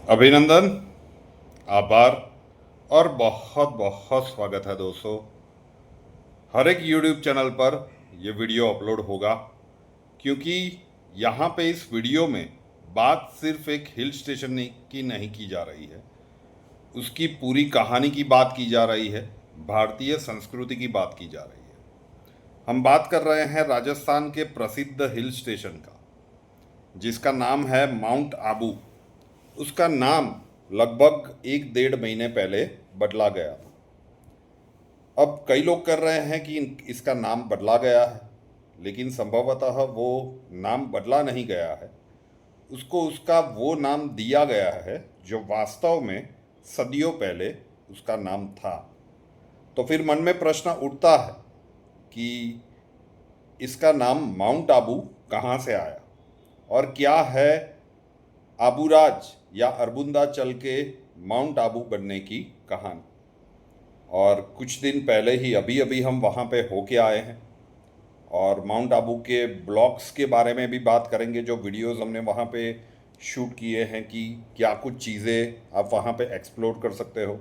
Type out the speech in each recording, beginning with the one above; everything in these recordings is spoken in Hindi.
अभिनंदन, आभार और बहुत बहुत स्वागत है दोस्तों। हर एक YouTube चैनल पर यह वीडियो अपलोड होगा क्योंकि यहाँ पे इस वीडियो में बात सिर्फ एक हिल स्टेशन की नहीं की जा रही है, उसकी पूरी कहानी की बात की जा रही है, भारतीय संस्कृति की बात की जा रही है। हम बात कर रहे हैं राजस्थान के प्रसिद्ध हिल स्टेशन का, जिसका नाम है माउंट आबू। उसका नाम लगभग 1-1.5 महीने पहले बदला गया था। अब कई लोग कर रहे हैं कि इसका नाम बदला गया है, लेकिन संभवतः वो नाम बदला नहीं गया है। उसको उसका वो नाम दिया गया है जो वास्तव में सदियों पहले उसका नाम था। तो फिर मन में प्रश्न उठता है कि इसका नाम माउंट आबू कहाँ से आया और क्या है आबूराज या अरबुंदाचल के माउंट आबू बनने की कहानी। और कुछ दिन पहले ही अभी अभी हम वहाँ पे होके आए हैं और माउंट आबू के ब्लॉग्स के बारे में भी बात करेंगे, जो वीडियोस हमने वहाँ पे शूट किए हैं कि क्या कुछ चीज़ें आप वहाँ पे एक्सप्लोर कर सकते हो।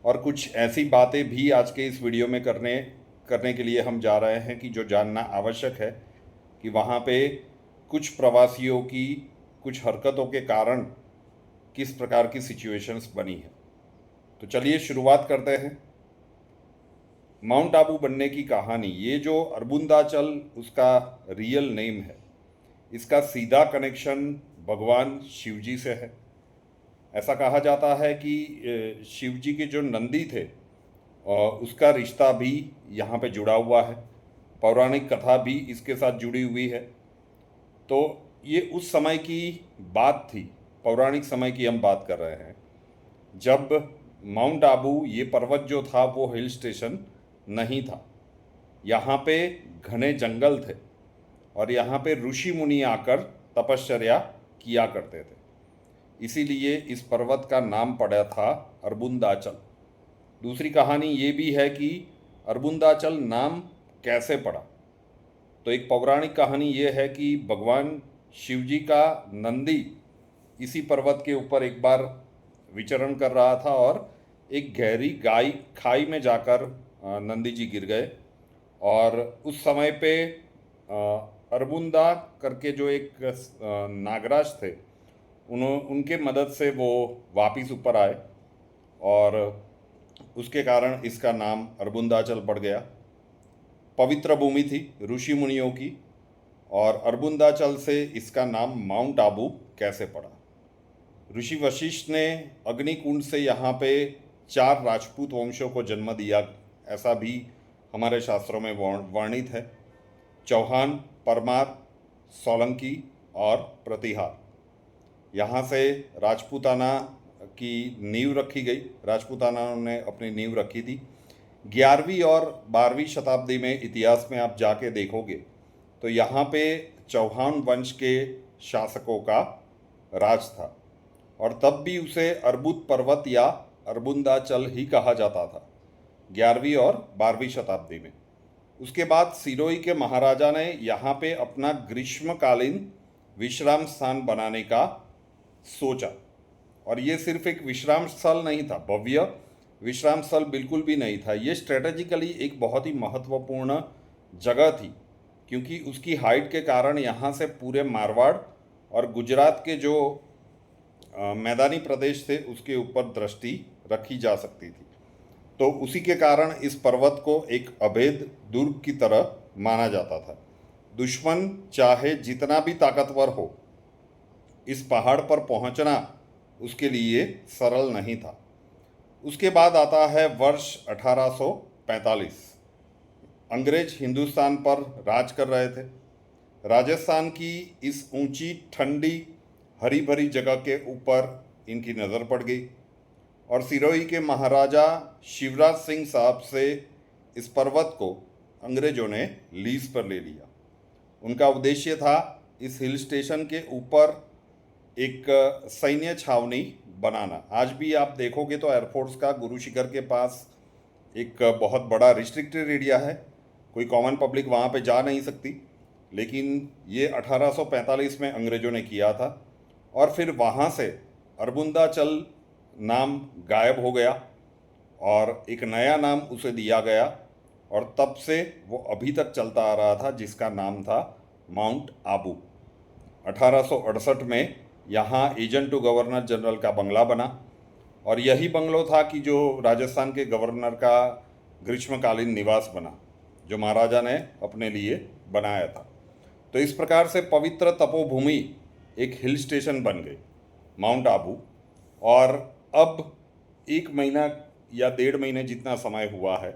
और कुछ ऐसी बातें भी आज के इस वीडियो में करने के लिए हम जा रहे हैं कि जो जानना आवश्यक है कि वहाँ पे कुछ प्रवासियों की कुछ हरकतों के कारण किस प्रकार की सिचुएशंस बनी है। तो चलिए शुरुआत करते हैं। माउंट आबू बनने की कहानी, ये जो अरबुंदाचल उसका रियल नेम है, इसका सीधा कनेक्शन भगवान शिवजी से है। ऐसा कहा जाता है कि शिवजी के जो नंदी थे उसका रिश्ता भी यहाँ पे जुड़ा हुआ है, पौराणिक कथा भी इसके साथ जुड़ी हुई है। तो ये उस समय की बात थी, पौराणिक समय की हम बात कर रहे हैं, जब माउंट आबू ये पर्वत जो था वो हिल स्टेशन नहीं था। यहाँ पे घने जंगल थे और यहाँ पे ऋषि मुनि आकर तपश्चर्या किया करते थे। इसीलिए इस पर्वत का नाम पड़ा था अरबुंदाचल। दूसरी कहानी ये भी है कि अरबुंदाचल नाम कैसे पड़ा। तो एक पौराणिक कहानी ये है कि भगवान शिवजी का नंदी इसी पर्वत के ऊपर एक बार विचरण कर रहा था और एक गहरी खाई में जाकर नंदी जी गिर गए। और उस समय पे अरबुंदा करके जो एक नागराज थे, उनके मदद से वो वापिस ऊपर आए और उसके कारण इसका नाम अरबुंदाचल पड़ गया। पवित्र भूमि थी ऋषि मुनियों की, और अरबुंदाचल से इसका नाम माउंट आबू कैसे पड़ा। ऋषि वशिष्ठ ने अग्निकुंड से यहाँ पे 4 राजपूत वंशों को जन्म दिया, ऐसा भी हमारे शास्त्रों में वर्णित है। चौहान, परमार, सोलंकी और प्रतिहार। यहाँ से राजपूताना की नींव रखी गई, राजपूताना ने अपनी नींव रखी थी। 11वीं और 12वीं शताब्दी में इतिहास में आप जाके देखोगे तो यहाँ पे चौहान वंश के शासकों का राज था, और तब भी उसे अर्बुद पर्वत या अरबुंदाचल ही कहा जाता था 11वीं और 12वीं शताब्दी में। उसके बाद सिरोही के महाराजा ने यहाँ पे अपना ग्रीष्मकालीन विश्राम स्थान बनाने का सोचा, और ये सिर्फ एक विश्राम स्थल नहीं था, भव्य विश्राम स्थल बिल्कुल भी नहीं था। ये स्ट्रेटेजिकली एक बहुत ही महत्वपूर्ण जगह थी, क्योंकि उसकी हाइट के कारण यहाँ से पूरे मारवाड़ और गुजरात के जो मैदानी प्रदेश थे उसके ऊपर दृष्टि रखी जा सकती थी। तो उसी के कारण इस पर्वत को एक अभेद दुर्ग की तरह माना जाता था। दुश्मन चाहे जितना भी ताकतवर हो, इस पहाड़ पर पहुंचना उसके लिए सरल नहीं था। उसके बाद आता है वर्ष 1845। अंग्रेज हिंदुस्तान पर राज कर रहे थे। राजस्थान की इस ऊंची, ठंडी, हरी भरी जगह के ऊपर इनकी नज़र पड़ गई और सिरोही के महाराजा शिवराज सिंह साहब से इस पर्वत को अंग्रेजों ने लीज पर ले लिया। उनका उद्देश्य था इस हिल स्टेशन के ऊपर एक सैन्य छावनी बनाना। आज भी आप देखोगे तो एयरफोर्स का गुरु शिखर के पास एक बहुत बड़ा रिस्ट्रिक्टेड एरिया है, कोई कॉमन पब्लिक वहाँ पे जा नहीं सकती, लेकिन ये 1845 में अंग्रेज़ों ने किया था। और फिर वहाँ से अरबुंदाचल नाम गायब हो गया और एक नया नाम उसे दिया गया और तब से वो अभी तक चलता आ रहा था, जिसका नाम था माउंट आबू। 1868 में यहाँ एजेंट टू गवर्नर जनरल का बंगला बना और यही बंगलो था कि जो राजस्थान के गवर्नर का ग्रीष्मकालीन निवास बना, जो महाराजा ने अपने लिए बनाया था। तो इस प्रकार से पवित्र तपोभूमि एक हिल स्टेशन बन गई माउंट आबू। और अब 1 महीना या 1.5 महीने जितना समय हुआ है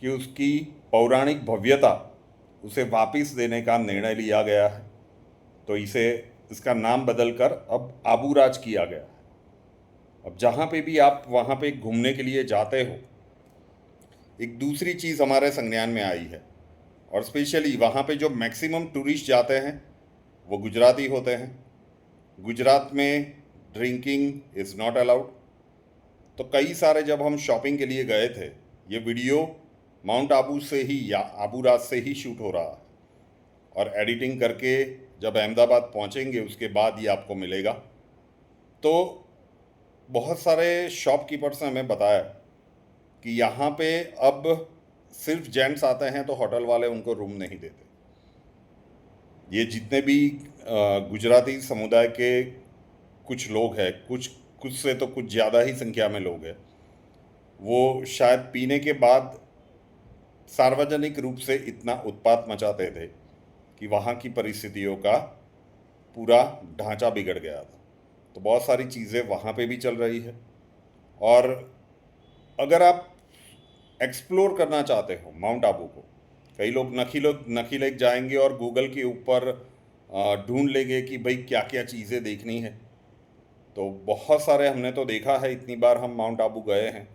कि उसकी पौराणिक भव्यता उसे वापस देने का निर्णय लिया गया है। तो इसका नाम बदलकर अब आबूराज किया गया है। अब जहाँ पे भी आप वहाँ पे घूमने के लिए जाते हो, एक दूसरी चीज़ हमारे संज्ञान में आई है और स्पेशली वहाँ पे जो मैक्सिमम टूरिस्ट जाते हैं वो गुजराती होते हैं। गुजरात में ड्रिंकिंग इज़ नॉट अलाउड। तो कई सारे जब हम शॉपिंग के लिए गए थे, ये वीडियो माउंट आबू से ही या आबूराज से ही शूट हो रहा है और एडिटिंग करके जब अहमदाबाद पहुँचेंगे उसके बाद ये आपको मिलेगा। तो बहुत सारे शॉपकीपर्स ने हमें बताया कि यहाँ पे अब सिर्फ जेंट्स आते हैं तो होटल वाले उनको रूम नहीं देते। ये जितने भी गुजराती समुदाय के कुछ लोग हैं, कुछ से तो कुछ ज़्यादा ही संख्या में लोग हैं, वो शायद पीने के बाद सार्वजनिक रूप से इतना उत्पात मचाते थे कि वहाँ की परिस्थितियों का पूरा ढांचा बिगड़ गया था। तो बहुत सारी चीज़ें वहाँ पे भी चल रही है। और अगर आप एक्सप्लोर करना चाहते हो माउंट आबू को, कई लोग नखी लेक जाएंगे और गूगल के ऊपर ढूंढ लेंगे कि भाई क्या क्या चीज़ें देखनी है। तो बहुत सारे हमने तो देखा है, इतनी बार हम माउंट आबू गए हैं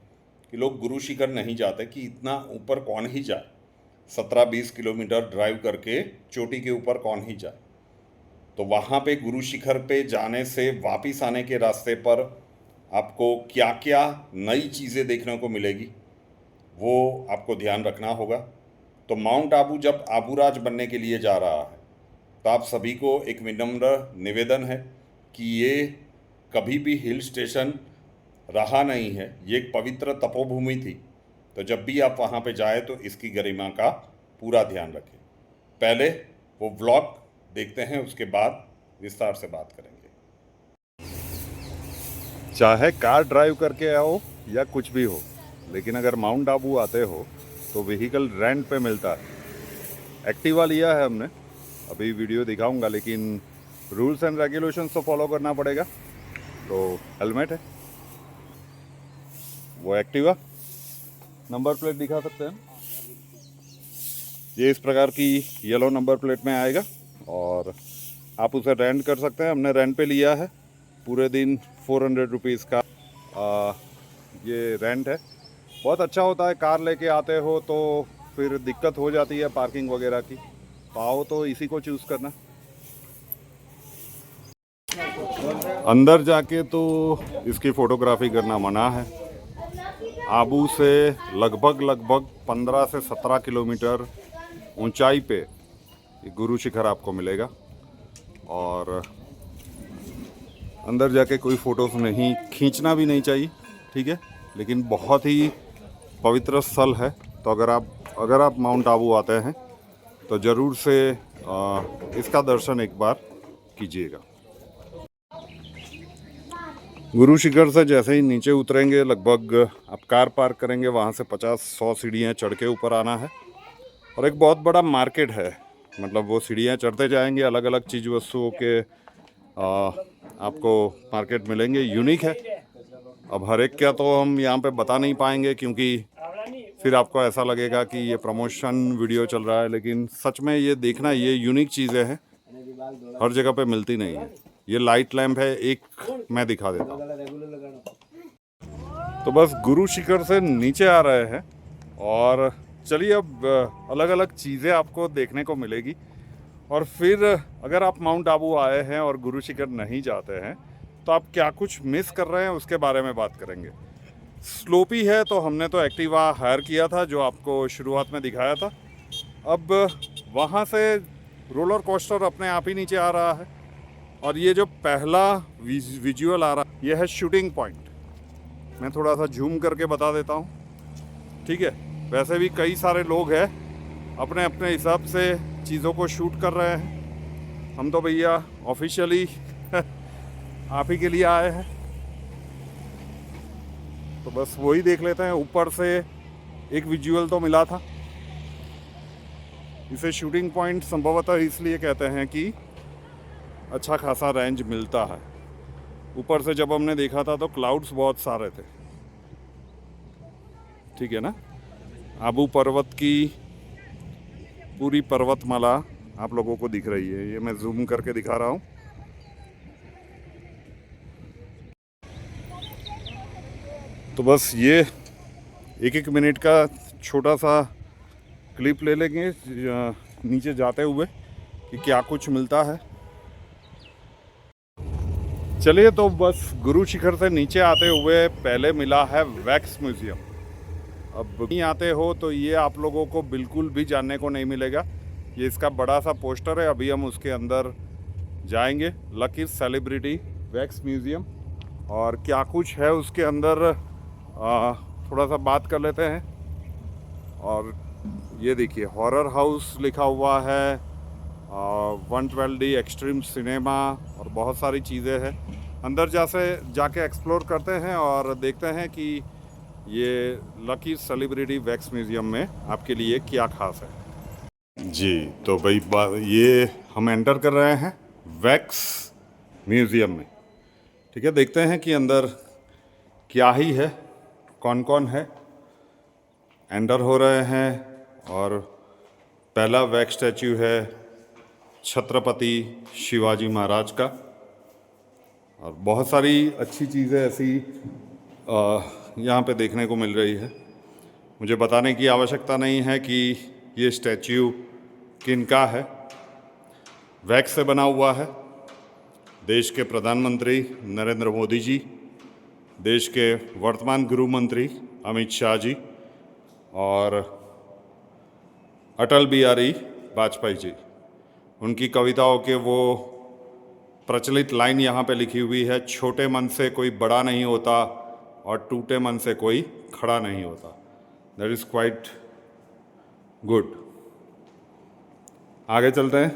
कि लोग गुरु शिखर नहीं जाते कि इतना ऊपर कौन ही जाए, 17-20 किलोमीटर ड्राइव करके चोटी के ऊपर कौन ही जाए। तो वहाँ पे गुरु शिखर पे जाने से वापस आने के रास्ते पर आपको क्या क्या नई चीज़ें देखने को मिलेगी वो आपको ध्यान रखना होगा। तो माउंट आबू जब आबूराज बनने के लिए जा रहा है तो आप सभी को एक विनम्र निवेदन है कि ये कभी भी हिल स्टेशन रहा नहीं है, ये एक पवित्र तपोभूमि थी। तो जब भी आप वहाँ पे जाए तो इसकी गरिमा का पूरा ध्यान रखें। पहले वो व्लॉग देखते हैं, उसके बाद विस्तार से बात करेंगे। चाहे कार ड्राइव करके आओ या कुछ भी हो, लेकिन अगर माउंट आबू आते हो तो व्हीकल रेंट पे मिलता है। एक्टिवा लिया है हमने, अभी वीडियो दिखाऊंगा, लेकिन रूल्स एंड रेगुलेशंस तो फॉलो करना पड़ेगा। तो हेलमेट है, वो एक्टिवा नंबर प्लेट दिखा सकते हैं, ये इस प्रकार की येलो नंबर प्लेट में आएगा और आप उसे रेंट कर सकते हैं। हमने रेंट पे लिया है, पूरे दिन 400 रुपीज़ का ये रेंट है। बहुत अच्छा होता है, कार लेके आते हो तो फिर दिक्कत हो जाती है पार्किंग वगैरह की, तो आओ तो इसी को चूज़ करना। अंदर जाके तो इसकी फ़ोटोग्राफी करना मना है। आबू से लगभग 15 से 17 किलोमीटर ऊंचाई पे ये गुरु शिखर आपको मिलेगा और अंदर जाके कोई फ़ोटोज़ नहीं खींचना भी नहीं चाहिए, ठीक है, लेकिन बहुत ही पवित्र स्थल है। तो अगर आप माउंट आबू आते हैं तो ज़रूर से इसका दर्शन एक बार कीजिएगा। गुरु शिखर से जैसे ही नीचे उतरेंगे, लगभग आप कार पार्क करेंगे वहाँ से 50-100 सीढ़ियाँ चढ़ के ऊपर आना है और एक बहुत बड़ा मार्केट है। मतलब वो सीढ़ियाँ चढ़ते जाएंगे, अलग अलग चीज़ वस्तुओं के आपको मार्केट मिलेंगे, यूनिक है। अब हर एक क्या तो हम यहाँ पे बता नहीं पाएंगे क्योंकि फिर आपको ऐसा लगेगा कि ये प्रमोशन वीडियो चल रहा है, लेकिन सच में ये देखना, ये यूनिक चीज़ें हैं, हर जगह पे मिलती नहीं है। ये लाइट लैंप है, एक मैं दिखा देता हूँ। तो बस गुरु शिखर से नीचे आ रहे हैं और चलिए अब अलग अलग चीज़ें आपको देखने को मिलेगी। और फिर अगर आप माउंट आबू आए हैं और गुरु शिखर नहीं जाते हैं तो आप क्या कुछ मिस कर रहे हैं उसके बारे में बात करेंगे। स्लोपी है तो हमने तो एक्टिवा हायर किया था जो आपको शुरुआत में दिखाया था। अब वहाँ से रोलर कोस्टर अपने आप ही नीचे आ रहा है और ये जो पहला विजुअल आ रहा ये है शूटिंग पॉइंट। मैं थोड़ा सा जूम करके बता देता हूँ, ठीक है। वैसे भी कई सारे लोग हैं अपने अपने हिसाब से चीज़ों को शूट कर रहे हैं। हम तो भैया ऑफिशियली आप ही के लिए आए हैं, तो बस वही देख लेते हैं। ऊपर से एक विजुअल तो मिला था। इसे शूटिंग पॉइंट संभवतः इसलिए कहते हैं कि अच्छा खासा रेंज मिलता है। ऊपर से जब हमने देखा था तो क्लाउड्स बहुत सारे थे, ठीक है ना। आबू पर्वत की पूरी पर्वतमाला आप लोगों को दिख रही है। ये मैं जूम करके दिखा रहा हूँ। तो बस ये एक एक मिनट का छोटा सा क्लिप ले लेंगे नीचे जाते हुए कि क्या कुछ मिलता है। चलिए, तो बस गुरु शिखर से नीचे आते हुए पहले मिला है वैक्स म्यूज़ियम। अब नहीं आते हो तो ये आप लोगों को बिल्कुल भी जानने को नहीं मिलेगा। ये इसका बड़ा सा पोस्टर है, अभी हम उसके अंदर जाएंगे। लकी सेलिब्रिटी वैक्स म्यूज़ियम, और क्या कुछ है उसके अंदर थोड़ा सा बात कर लेते हैं। और ये देखिए, हॉरर हाउस लिखा हुआ है, 112D एक्सट्रीम सिनेमा, और बहुत सारी चीज़ें हैं। अंदर जाके एक्सप्लोर करते हैं और देखते हैं कि ये लकी सेलिब्रिटी वैक्स म्यूज़ियम में आपके लिए क्या खास है। जी, तो भाई ये हम एंटर कर रहे हैं वैक्स म्यूज़ियम में, ठीक है। देखते हैं कि अंदर क्या ही है, कौन कौन है। एंटर हो रहे हैं और पहला वैक्स स्टैच्यू है छत्रपति शिवाजी महाराज का। और बहुत सारी अच्छी चीज़ें ऐसी यहाँ पे देखने को मिल रही है। मुझे बताने की आवश्यकता नहीं है कि ये स्टैच्यू किनका है। वैक्स से बना हुआ है। देश के प्रधानमंत्री नरेंद्र मोदी जी, देश के वर्तमान गृह मंत्री अमित शाह जी, और अटल बिहारी वाजपेयी जी, उनकी कविताओं के वो प्रचलित लाइन यहाँ पे लिखी हुई है, छोटे मन से कोई बड़ा नहीं होता और टूटे मन से कोई खड़ा नहीं होता। That is quite good. आगे चलते हैं।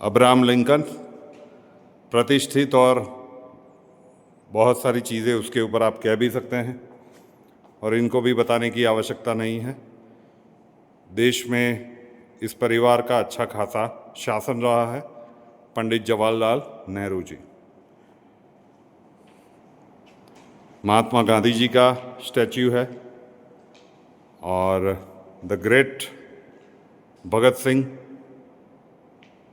अब्राहम लिंकन, प्रतिष्ठित, और बहुत सारी चीज़ें उसके ऊपर आप कह भी सकते हैं, और इनको भी बताने की आवश्यकता नहीं है। देश में इस परिवार का अच्छा खासा शासन रहा है। पंडित जवाहरलाल नेहरू जी, महात्मा गांधी जी का स्टैच्यू है, और the great Bhagat Singh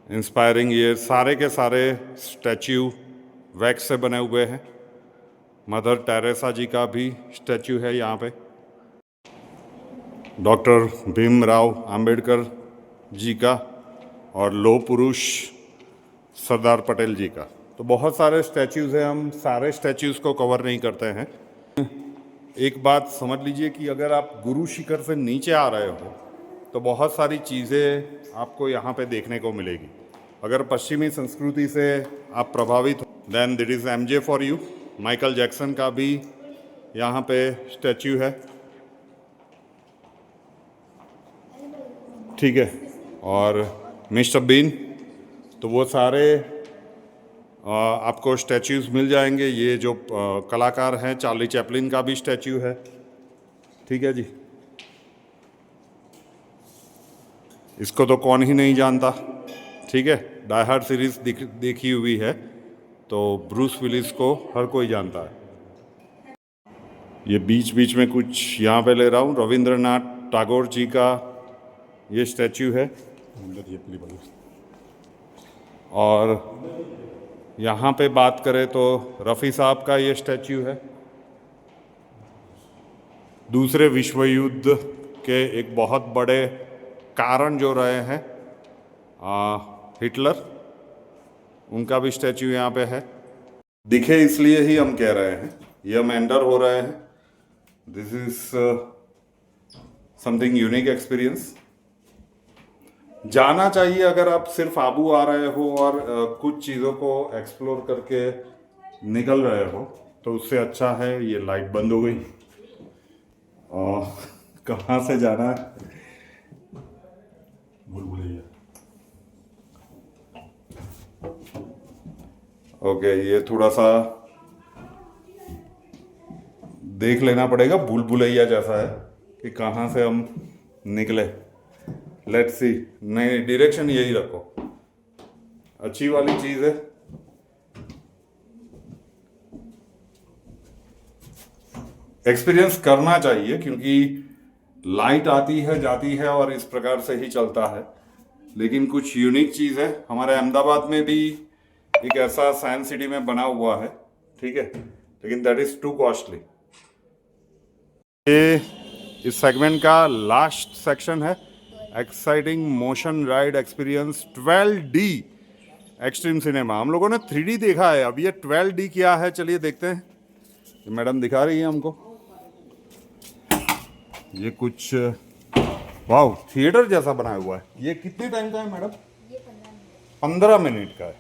inspiring, ये सारे के सारे स्टैच्यू वैक्स से बने हुए हैं। मदर टेरेसा जी का भी स्टैच्यू है यहाँ पे। डॉक्टर भीमराव अंबेडकर जी का, और लोह पुरुष सरदार पटेल जी का। तो बहुत सारे स्टैच्यूज़ हैं, हम सारे स्टैच्यूज़ को कवर नहीं करते हैं। एक बात समझ लीजिए कि अगर आप गुरु शिखर से नीचे आ रहे हो तो बहुत सारी चीज़ें आपको यहाँ पे देखने को मिलेगी। अगर पश्चिमी संस्कृति से आप प्रभावित हो, then that is MJ for you. Michael Jackson का भी यहाँ पे स्टैच्यू है, ठीक है। और मिस्टर बीन, तो वो सारे आपको स्टैच्यूज़ मिल जाएंगे। ये जो कलाकार हैं, चार्ली चैपलिन का भी स्टैच्यू है, ठीक है जी। इसको तो कौन ही नहीं जानता, ठीक है। डाई हार्ड सीरीज देखी हुई है तो ब्रूस विलिस को हर कोई जानता है। ये बीच बीच में कुछ यहाँ पे ले रहा हूँ, रविंद्रनाथ टैगोर जी का ये स्टैच्यू है। और यहाँ पे बात करें तो रफ़ी साहब का ये स्टैच्यू है। दूसरे विश्व युद्ध के एक बहुत बड़े कारण जो रहे हैं हिटलर, उनका भी स्टैच्यू यहाँ पे है। दिखे इसलिए ही हम कह रहे हैं, ये हम एंटर हो रहे हैं। This is something unique experience. जाना चाहिए अगर आप सिर्फ आबू आ रहे हो और कुछ चीज़ों को एक्सप्लोर करके निकल रहे हो, तो उससे अच्छा है। ये लाइट बंद हो गई और कहाँ से जाना है? भूल ओके, ये थोड़ा सा देख लेना पड़ेगा, भूल भुलैया जैसा है कि कहाँ से हम निकले। लेट्स सी, नहीं डायरेक्शन यही रखो, अच्छी वाली चीज़ है। एक्सपीरियंस करना चाहिए क्योंकि लाइट आती है जाती है और इस प्रकार से ही चलता है, लेकिन कुछ यूनिक चीज़ है। हमारे अहमदाबाद में भी एक ऐसा साइंस सिटी में बना हुआ है, ठीक है, लेकिन दैट इज़ टू कॉस्टली। ये इस सेगमेंट का लास्ट सेक्शन है, exciting motion ride experience 12D extreme cinema. हम लोगों ने 3D देखा है, अब ये 12D क्या है चलिए देखते हैं। ये मैडम दिखा रही है हमको, ये कुछ वाह थिएटर जैसा बनाया हुआ है। ये कितने टाइम का है मैडम? ये 15 मिनट का है।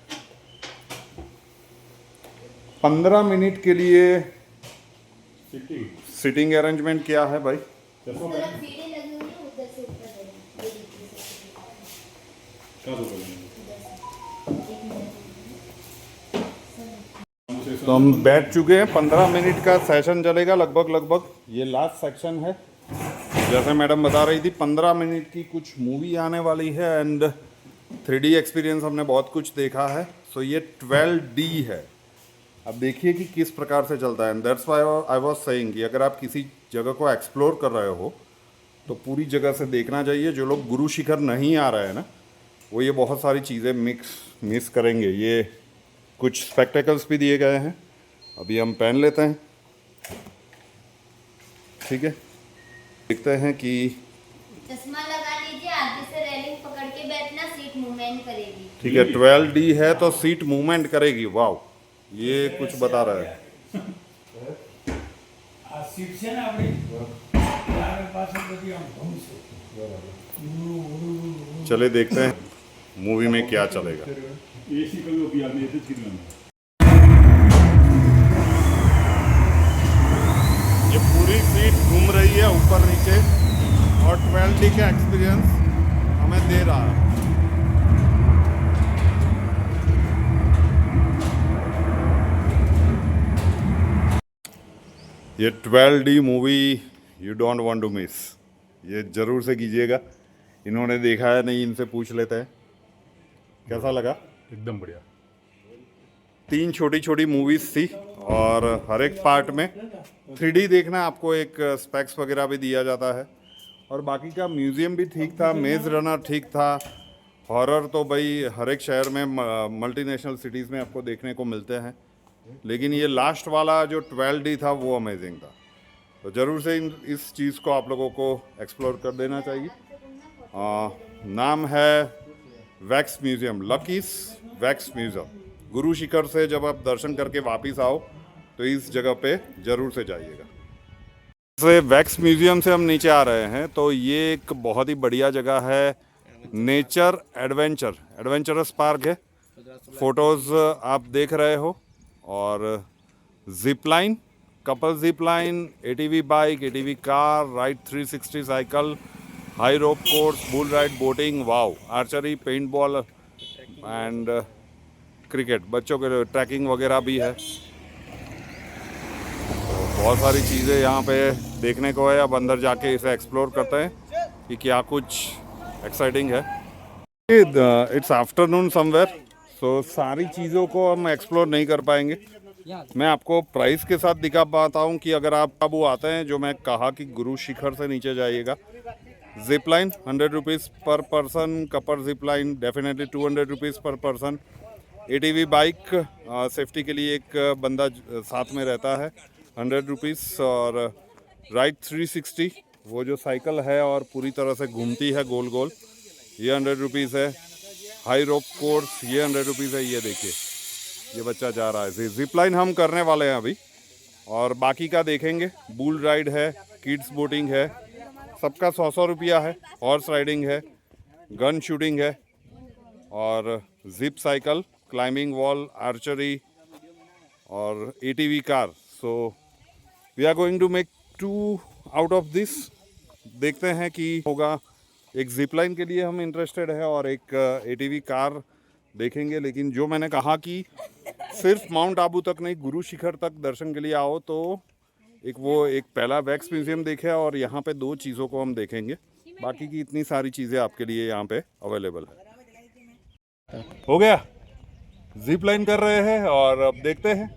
15 मिनट के लिए सिटिंग अरेंजमेंट क्या है भाई? तो हम बैठ चुके हैं, 15 मिनट का सेशन चलेगा लगभग। ये लास्ट सेक्शन है, जैसे मैडम बता रही थी 15 मिनट की कुछ मूवी आने वाली है एंड 3D एक्सपीरियंस हमने बहुत कुछ देखा है। सो ये 12D है। अब देखिए कि किस प्रकार से चलता है, and that's why I was saying कि अगर आप किसी जगह को एक्सप्लोर कर रहे हो तो पूरी जगह से देखना चाहिए। जो लोग गुरु शिखर नहीं आ रहे हैं ना, वो ये बहुत सारी चीज़ें मिस करेंगे। ये कुछ स्पेक्टेकल्स भी दिए गए हैं, अभी हम पहन लेते हैं, ठीक है। देखते हैं कि चश्मा लगा लीजिए, आगे से रेलिंग पकड़ के बैठना, सीट मूवमेंट करेगी। ठीक है, 12D है तो सीट मूवमेंट करेगी। वाह, ये कुछ बता रहा है। चले देखते हैं मूवी में क्या चलेगा। ये पूरी सीट घूम रही है ऊपर नीचे और 12D का एक्सपीरियंस हमें दे रहा है। ये 12D movie you don't want to miss, ये ज़रूर से कीजिएगा। इन्होंने देखा है नहीं, इनसे पूछ लेते हैं कैसा लगा। एकदम बढ़िया। 3 छोटी छोटी मूवीज़ थी और हर एक पार्ट में 3D देखना, आपको एक स्पेक्स वगैरह भी दिया जाता है और बाकी का म्यूज़ियम भी ठीक था, मेज़ रनर ठीक था। हॉरर तो भाई हर एक शहर में मल्टीनेशनल सिटीज़ में आपको देखने को मिलते हैं, लेकिन ये लास्ट वाला जो 12D था वो अमेजिंग था। तो ज़रूर से इस चीज़ को आप लोगों को एक्सप्लोर कर देना चाहिए। नाम है wax museum, Lucky's wax museum. Guru Shikhar से जब आप दर्शन करके वापस आओ तो इस जगह पे ज़रूर से जाइएगा। से वैक्स म्यूज़ियम से हम नीचे आ रहे हैं तो ये एक बहुत ही बढ़िया जगह है, नेचर एडवेंचरस पार्क है। फ़ोटोज़ आप देख रहे हो और zip line, couple zip line, ATV bike, ATV car, ride 360 cycle, high rope course, bull ride, boating, wow, archery, paint ball and cricket, बच्चों के लिए ट्रैकिंग वगैरह भी है। तो बहुत सारी चीज़ें यहाँ पे देखने को है। अब अंदर जाके इसे एक्सप्लोर करते हैं कि क्या कुछ एक्साइटिंग है। इट्स आफ्टरनून समवेयर, सो सारी चीज़ों को हम एक्सप्लोर नहीं कर पाएंगे। मैं आपको प्राइस के साथ दिखा पाता हूँ कि अगर आप वो आते हैं जो मैं कहा कि गुरु शिखर से नीचे जाइएगा, zip line 100 rupees per person, couple zip line definitely 200 rupees per person, ATV bike safety के लिए एक बंदा साथ में रहता है 100 रुपीज़, और राइड 360 वो जो साइकिल है और पूरी तरह से घूमती है गोल गोल, ये 100 रुपीज़ है। हाई रोप कोर्स ये 100 रुपीज़ है। ये देखिए ये बच्चा जा रहा है, जिप लाइन हम करने वाले हैं अभी और बाकी का देखेंगे। बुल राइड है, किड्स बोटिंग है, सबका 100 रुपया है। हॉर्स राइडिंग है, गन शूटिंग है और zip cycle, climbing wall, archery और एटीवी car. So we are going to make 2 out of this. देखते हैं कि होगा। एक जिप लाइन के लिए हम इंटरेस्टेड है और एक एटीवी कार देखेंगे। लेकिन जो मैंने कहा कि सिर्फ माउंट आबू तक नहीं, गुरु शिखर तक दर्शन के लिए आओ तो एक पहला वैक्स म्यूजियम देखे और यहाँ पे 2 चीज़ों को हम देखेंगे। बाकी की इतनी सारी चीज़ें आपके लिए यहाँ पे अवेलेबल है। हो गया, जिप लाइन कर रहे हैं और अब देखते हैं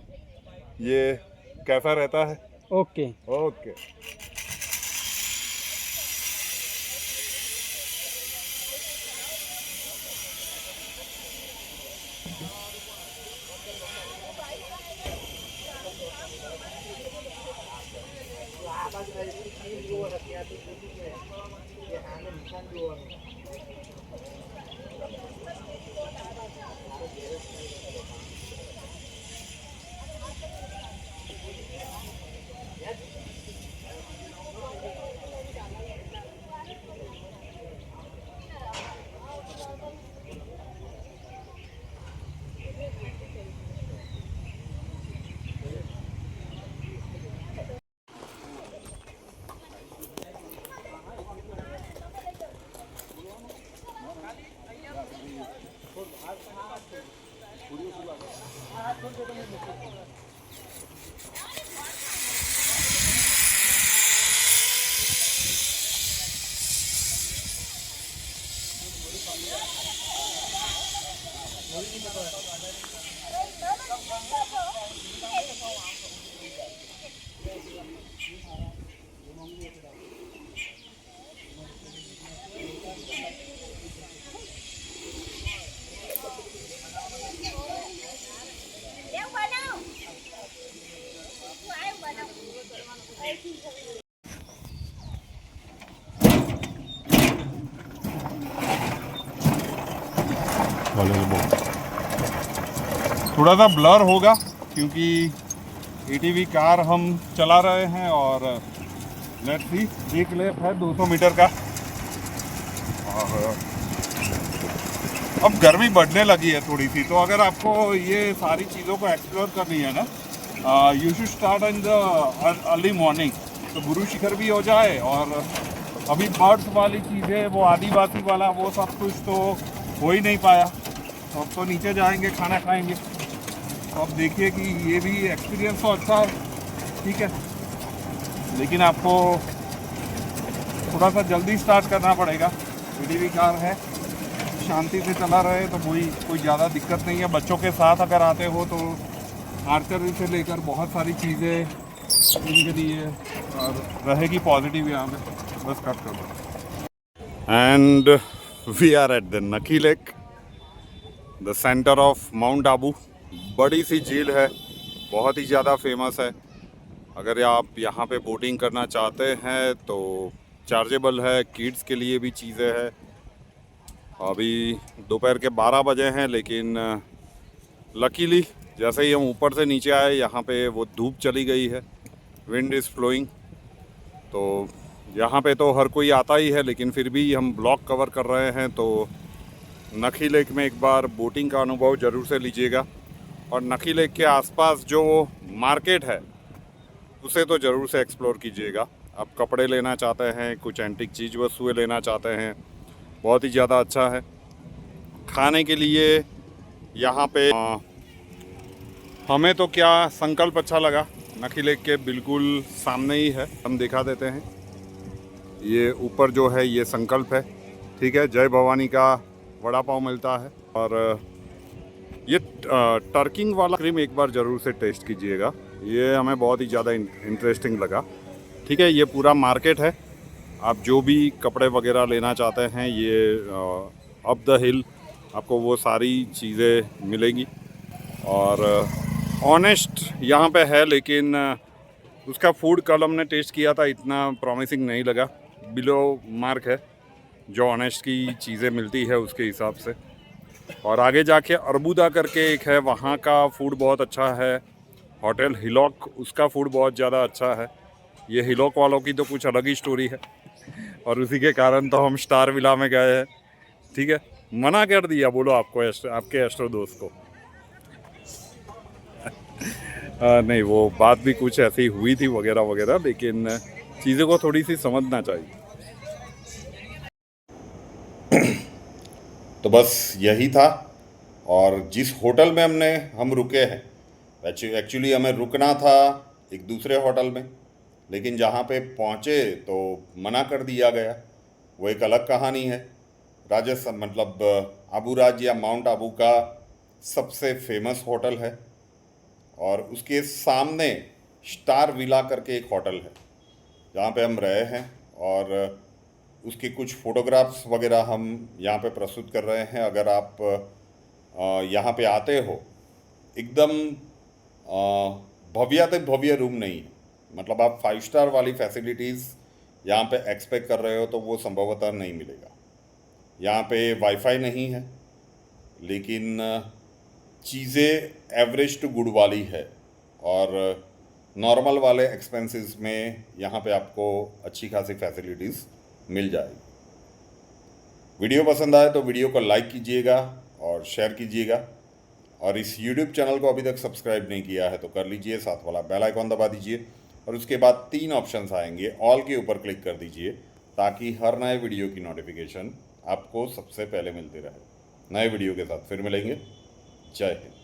ये कैसा रहता है। Okay okay. थोड़ा सा ब्लर होगा क्योंकि एटीवी कार हम चला रहे हैं और लेट्स सी, एक लैप है 200 मीटर का। और अब गर्मी बढ़ने लगी है थोड़ी सी, तो अगर आपको ये सारी चीज़ों को एक्सप्लोर करनी है ना, you should start in the early morning, तो गुरु शिखर भी हो जाए। और अभी बर्ड्स वाली चीज़ें, वो आदिवासी वाला, वो सब कुछ तो हो ही नहीं पाया। तो अब तो नीचे जाएंगे, खाना खाएंगे। तो अब देखिए कि ये भी एक्सपीरियंस तो अच्छा है, ठीक है, लेकिन आपको थोड़ा सा जल्दी स्टार्ट करना पड़ेगा। एटीवी कार है, शांति से चला रहे तो कोई ज़्यादा दिक्कत नहीं है। बच्चों के साथ अगर आते हो तो आर्चरी से लेकर बहुत सारी चीज़ें इनके लिए और रहेगी पॉजिटिव यहाँ पे। बस कट कर दो। And we are at the Nakki lake, the centre of Mount Abu. बड़ी सी झील है, बहुत ही ज़्यादा फेमस है। अगर आप यहाँ पे बोटिंग करना चाहते हैं तो चार्जेबल है, किड्स के लिए भी चीज़ें हैं। अभी दोपहर के 12 बजे हैं, लेकिन लकीली जैसे ही हम ऊपर से नीचे आए यहाँ पे वो धूप चली गई है, विंड इज़ फ्लोइंग। तो यहाँ पे तो हर कोई आता ही है, लेकिन फिर भी हम ब्लॉक कवर कर रहे हैं। तो नकी लेक में एक बार बोटिंग का अनुभव ज़रूर से लीजिएगा। और नकी लेक के आसपास जो मार्केट है उसे तो ज़रूर से एक्सप्लोर कीजिएगा। आप कपड़े लेना चाहते हैं, कुछ एंटीक चीज़ वस्तुएँ लेना चाहते हैं, बहुत ही ज़्यादा अच्छा है। खाने के लिए यहाँ पे हमें तो क्या संकल्प अच्छा लगा, नकी लेक के बिल्कुल सामने ही है, हम दिखा देते हैं। ये ऊपर जो है ये संकल्प है, ठीक है। जय भवानी का वड़ा पाव मिलता है और ये टर्किंग वाला क्रीम एक बार ज़रूर से टेस्ट कीजिएगा, ये हमें बहुत ही ज़्यादा इंटरेस्टिंग लगा, ठीक है। ये पूरा मार्केट है, आप जो भी कपड़े वगैरह लेना चाहते हैं ये अप द हिल आपको वो सारी चीज़ें मिलेंगी। और ऑनेस्ट यहाँ पे है, लेकिन उसका फूड कल हमने टेस्ट किया था, इतना प्रॉमिसिंग नहीं लगा, बिलो मार्क है जो ऑनेस्ट की चीज़ें मिलती है उसके हिसाब से। और आगे जाके अरबुदा करके एक है, वहाँ का फूड बहुत अच्छा है। होटल हिलॉक, उसका फूड बहुत ज़्यादा अच्छा है। ये हिलॉक वालों की तो कुछ अलग ही स्टोरी है और उसी के कारण तो हम स्टार विला में गए हैं। ठीक है, मना कर दिया बोलो आपको आपके एस्ट्रो दोस्त को। नहीं, वो बात भी कुछ ऐसी हुई थी वगैरह वगैरह, लेकिन चीज़ों को थोड़ी सी समझना चाहिए। तो बस यही था। और जिस होटल में हम रुके हैं, एक्चुअली हमें रुकना था एक दूसरे होटल में, लेकिन जहाँ पे पहुँचे तो मना कर दिया गया। वो एक अलग कहानी है। राजस्थान मतलब आबू राज या माउंट आबू का सबसे फेमस होटल है, और उसके सामने स्टार विला करके एक होटल है जहाँ पे हम रहे हैं। और उसके कुछ फोटोग्राफ्स वगैरह हम यहाँ पे प्रस्तुत कर रहे हैं। अगर आप यहाँ पे आते हो, एकदम भव्य भव्य रूम नहीं है, मतलब आप 5 स्टार वाली फैसिलिटीज़ यहाँ पे एक्सपेक्ट कर रहे हो तो वो संभवतः नहीं मिलेगा। यहाँ पे वाईफाई नहीं है, लेकिन चीज़ें एवरेज टू गुड वाली है, और नॉर्मल वाले एक्सपेंसेस में यहाँ पे आपको अच्छी खासी फैसिलिटीज़ मिल जाएगी। वीडियो पसंद आए तो वीडियो को लाइक कीजिएगा और शेयर कीजिएगा, और इस YouTube चैनल को अभी तक सब्सक्राइब नहीं किया है तो कर लीजिए, साथ वाला बेल आइकॉन दबा दीजिए, और उसके बाद 3 ऑप्शंस आएंगे, ऑल के ऊपर क्लिक कर दीजिए ताकि हर नए वीडियो की नोटिफिकेशन आपको सबसे पहले मिलती रहे। नए वीडियो के साथ फिर मिलेंगे। जय हिंद।